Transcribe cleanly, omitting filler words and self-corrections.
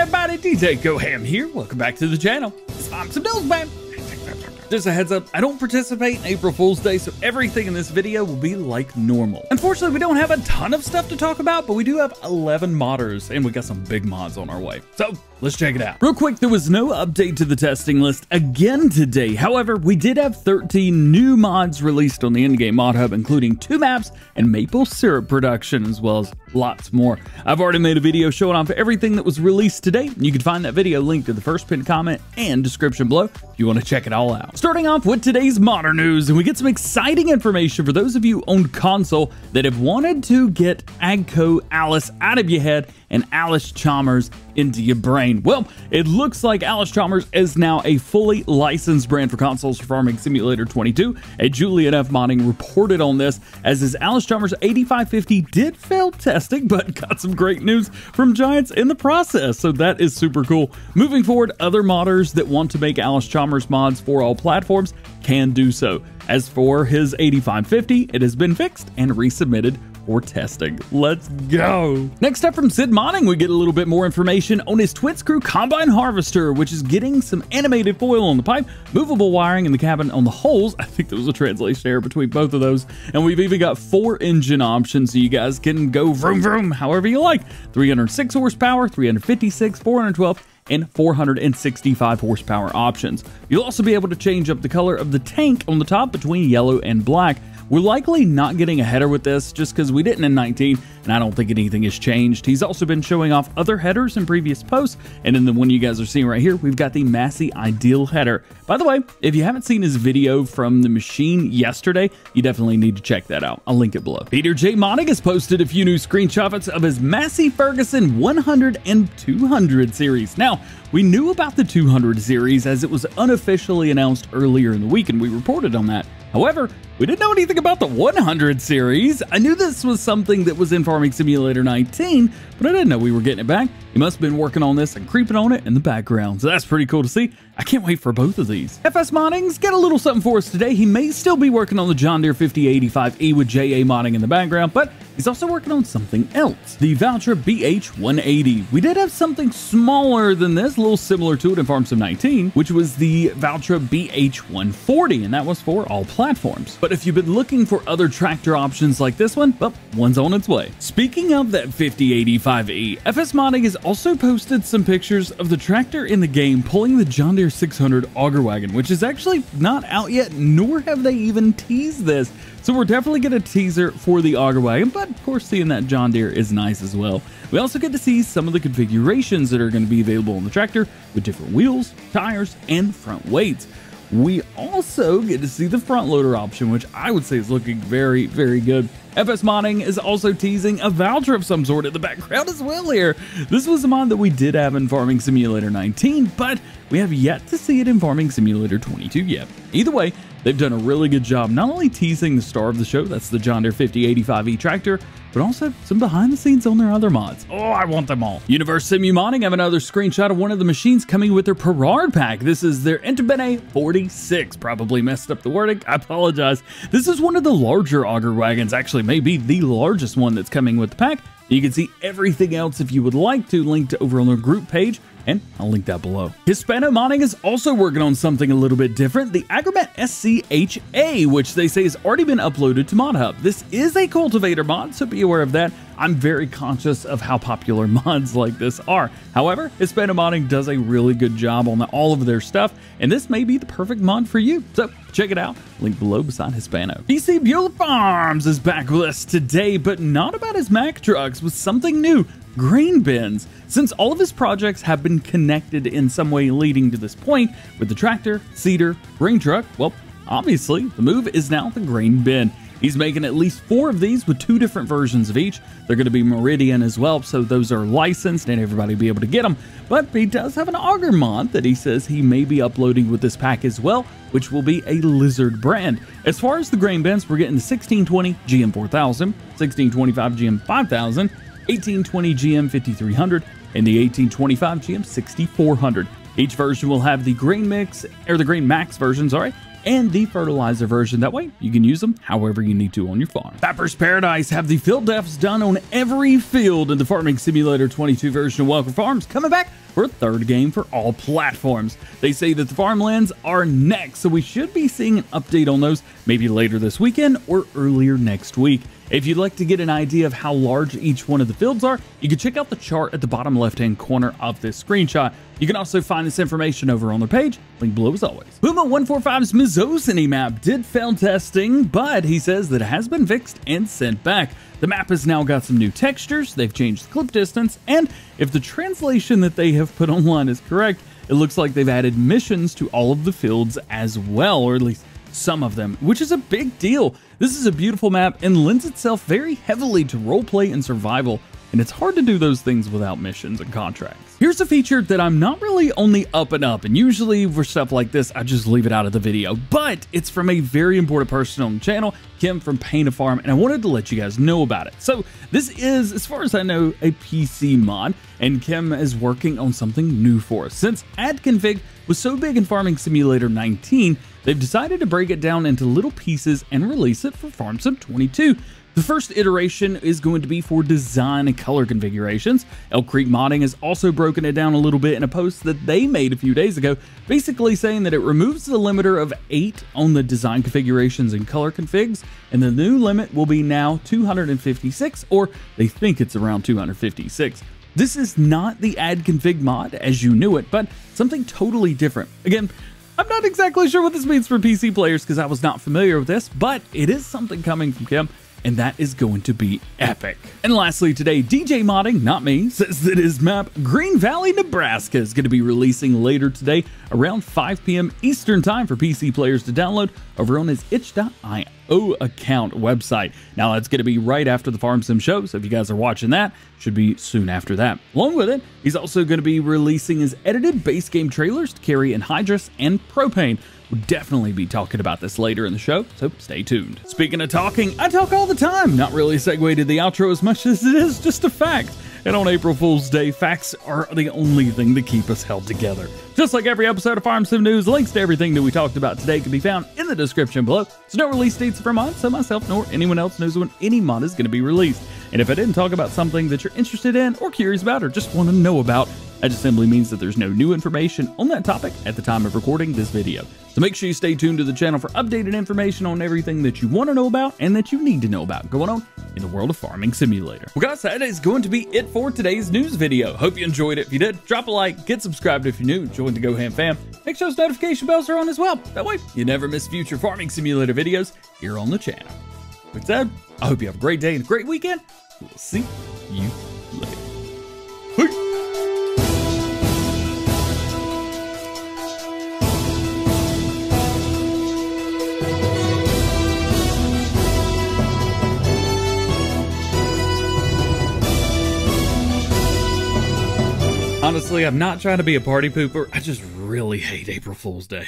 everybody, DjGoHam here. Welcome back to the channel. I'm some news, man. Just a heads up, I don't participate in April Fool's Day, so everything in this video will be like normal. Unfortunately, we don't have a ton of stuff to talk about, but we do have 11 modders, and we got some big mods on our way. So let's check it out. Real quick, there was no update to the testing list again today. However, we did have 13 new mods released on the in-game mod hub, including 2 maps and maple syrup production, as well as lots more. I've already made a video showing off everything that was released today. You can find that video linked to the first pinned comment and description below if you want to check it all out. Starting off with today's modder news, and we get some exciting information for those of you on console that have wanted to get Agco Allis out of your head and Allis Chalmers into your brain. Well, it looks like Allis Chalmers is now a fully licensed brand for consoles for Farming Simulator 22. A Julian F Modding reported on this, as his Allis Chalmers 8550 did fail testing, but got some great news from Giants in the process, so that is super cool. Moving forward, other modders that want to make Allis Chalmers mods for all platforms can do so. As for his 8550, it has been fixed and resubmitted for testing. Let's go. Next up from SiiD Modding, we get a little bit more information on his Twin Screw Combine Harvester, which is getting some animated foil on the pipe, movable wiring in the cabin on the holes. I think there was a translation error between both of those. And we've even got 4 engine options, so you guys can go vroom vroom however you like. 306 horsepower, 356, 412, and 465 horsepower options. You'll also be able to change up the color of the tank on the top between yellow and black. We're likely not getting a header with this just because we didn't in 19, and I don't think anything has changed. He's also been showing off other headers in previous posts, and in the one you guys are seeing right here, we've got the Massey Ideal header. By the way, if you haven't seen his video from the machine yesterday, you definitely need to check that out. I'll link it below. PeterJ Modding has posted a few new screenshots of his Massey Ferguson 100 and 200 series. Now, we knew about the 200 series as it was unofficially announced earlier in the week, and we reported on that. However, we didn't know anything about the 100 series. I knew this was something that was in Farming Simulator 19, but I didn't know we were getting it back. He must have been working on this and creeping on it in the background, so that's pretty cool to see. I can't wait for both of these. Fsmodding's got a little something for us today. He may still be working on the John Deere 5085E with JA Modding in the background, but he's also working on something else, the Valtra BH180. We did have something smaller than this, a little similar to it in Farm Sim 19, which was the Valtra BH140, and that was for all platforms. But if you've been looking for other tractor options like this one, well, one's on its way. Speaking of that 5085E, Fsmodding has also posted some pictures of the tractor in the game pulling the John Deere 600 auger wagon, which is actually not out yet, nor have they even teased this. So we're definitely getting a teaser for the auger wagon, but of course seeing that John Deere is nice as well. We also get to see some of the configurations that are going to be available on the tractor with different wheels, tires, and front weights. We also get to see the front loader option, which I would say is looking very, very good. Fsmodding is also teasing a Valtra of some sort in the background as well here. This was a mod that we did have in Farming Simulator 19, but we have yet to see it in Farming Simulator 22 yet. Either way, they've done a really good job not only teasing the star of the show, that's the John Deere 5085E tractor, but also some behind the scenes on their other mods. Oh, I want them all. Univers Simu Modding have another screenshot of one of the machines coming with their Perard pack. This is their Interbene 46. Probably messed up the wording. I apologize. This is one of the larger auger wagons, actually maybe the largest one that's coming with the pack. You can see everything else if you would like to, linked over on their group page, and I'll link that below. Hispano Modding is also working on something a little bit different, the Agromat SCHA, which they say has already been uploaded to Mod Hub. This is a cultivator mod, so be aware of that. I'm very conscious of how popular mods like this are. However, Hispano Modding does a really good job on all of their stuff, and this may be the perfect mod for you. So check it out, link below beside Hispano. Bcbuhler Farms is back with us today, but not about his Mack trucks, with something new. Grain bins. Since all of his projects have been connected in some way leading to this point, with the tractor, seeder, grain truck, well, obviously the move is now the grain bin. He's making at least 4 of these with 2 different versions of each. They're going to be Meridian as well, so those are licensed and everybody will be able to get them. But he does have an auger mod that he says he may be uploading with this pack as well, which will be a Lizard brand. As far as the grain bins, we're getting the 1620 GM 4000, 1625 GM 5000, 1820 GM 5300, and the 1825 GM 6400. Each version will have the grain mix, or the grain max version, sorry, and the fertilizer version. That way you can use them however you need to on your farm. Papper's Paradise have the field defs done on every field in the Farming Simulator 22 version of Bcbuhler Farms, coming back for a third game for all platforms. They say that the farmlands are next, so we should be seeing an update on those maybe later this weekend or earlier next week. If you'd like to get an idea of how large each one of the fields are, you can check out the chart at the bottom left-hand corner of this screenshot. You can also find this information over on their page, link below as always. Puma145's Mizosini map did fail testing, but he says that it has been fixed and sent back. The map has now got some new textures, they've changed the clip distance, and if the translation that they have put online is correct, it looks like they've added missions to all of the fields as well, or at least some of them, which is a big deal. This is a beautiful map and lends itself very heavily to roleplay and survival, and it's hard to do those things without missions and contracts. Here's a feature that I'm not really on the up and up, and usually for stuff like this, I just leave it out of the video, but it's from a very important person on the channel, Kim from Paint a Farm, and I wanted to let you guys know about it. So this is, as far as I know, a PC mod, and Kim is working on something new for us. Since add config was so big in Farming Simulator 19, they've decided to break it down into little pieces and release it for Farm Sim 22. The first iteration is going to be for design and color configurations. Elk Creek Modding has also broken it down a little bit in a post that they made a few days ago, basically saying that it removes the limiter of 8 on the design configurations and color configs, and the new limit will be now 256, or they think it's around 256. This is not the add config mod as you knew it, but something totally different. Again, I'm not exactly sure what this means for PC players because I was not familiar with this, but it is something coming from Kim, and that is going to be epic. And lastly today, DJ Modding, not me, says that his map Green Valley, Nebraska is going to be releasing later today around 5 p.m. Eastern time for PC players to download over on his itch.io account website. Now that's going to be right after the Farm Sim show, so if you guys are watching that, should be soon after that. Along with it, he's also going to be releasing his edited base game trailers to carry anhydrous and propane. We'll definitely be talking about this later in the show, so stay tuned. Speaking of talking, I talk all the time. Not really a segue to the outro as much as it is just a fact. And on April Fool's Day, facts are the only thing that keep us held together. Just like every episode of Farm Sim News, links to everything that we talked about today can be found in the description below. So no release dates for mods, so myself nor anyone else knows when any mod is going to be released. And if I didn't talk about something that you're interested in or curious about or just want to know about, that just simply means that there's no new information on that topic at the time of recording this video. So make sure you stay tuned to the channel for updated information on everything that you want to know about and that you need to know about going on in the world of Farming Simulator. Well guys, that is going to be it for today's news video. Hope you enjoyed it. If you did, drop a like, get subscribed if you're new, join the DjGoHam fam. Make sure those notification bells are on as well. That way you never miss future Farming Simulator videos here on the channel. With that, I hope you have a great day and a great weekend. We'll see you later. Peace. Honestly, I'm not trying to be a party pooper. I just really hate April Fool's Day.